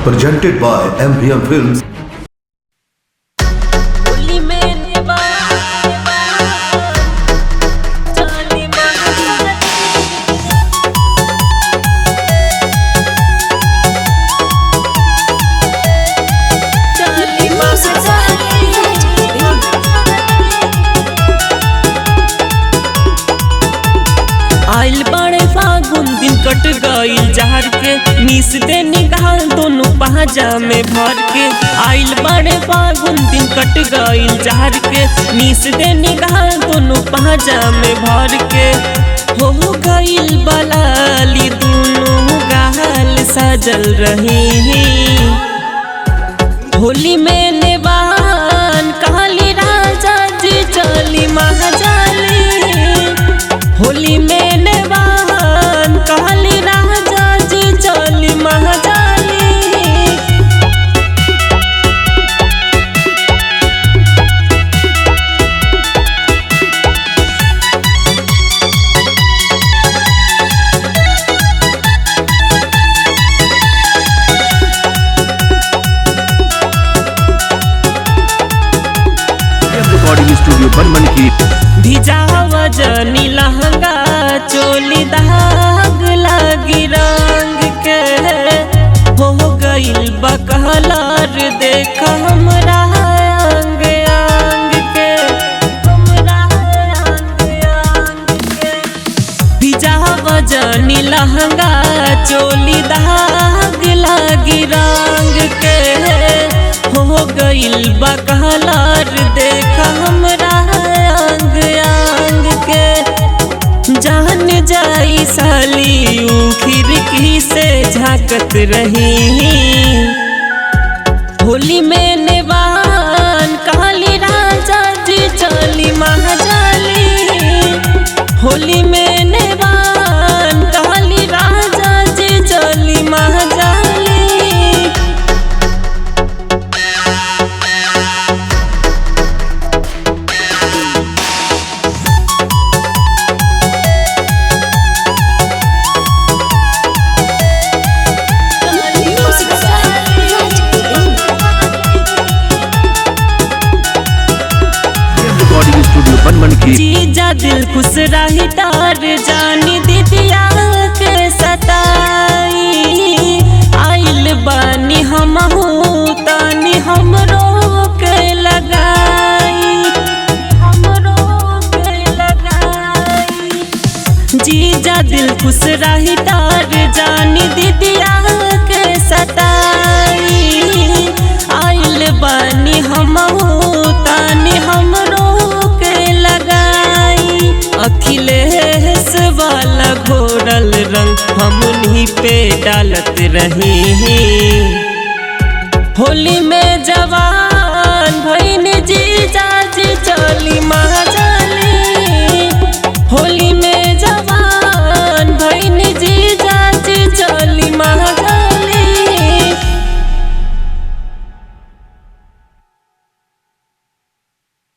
presented by MVM Films. आइल बड़े फागुन दिन कट गईल जहर के मिस दे निगाह दोनों पहाजा में भर के। आइल बड़े फागुन दिन कट गईल जहर के मिस दे निगाह दोनों पहाजा में भर के। हो गईल बलाली दोनों गाल सजल रही होली में नेवान काली राजा जी चली महाजाली। होली में नेवान काली राजा जी चली महाजाली। रिकॉर्डिंग स्टूडियो बनमन की भिजावा जनी लहंगा चोली दाग लागी रंग के। हो गईल बकहलार देख हमरा अंग अंग के हमरा अंग अंग के। भिजावा जनी लहंगा चोली दाग लागी रंग के। हो गईल बकहलार देख हमरा अंग अंग के। जान जाई साली खिड़की से झांकत रही होली में नेवान काली राजा जी चली महाजाली। होली में नेवान काली राजा जी चली महाजाली। जीजा दिल खुश रही तार जानी दीदिया के सताई। आइल बानी हम तानी हमरो के लगाई हमरो के लगाई। जीजा दिल खुश रही तार जानी दीदिया के सताई। आइल बानी हम तानी हमरो अखिलेश वाला घोड़ल रंग हमनी पे डालत रही। होली में जवान भईन जीजा जी चली महा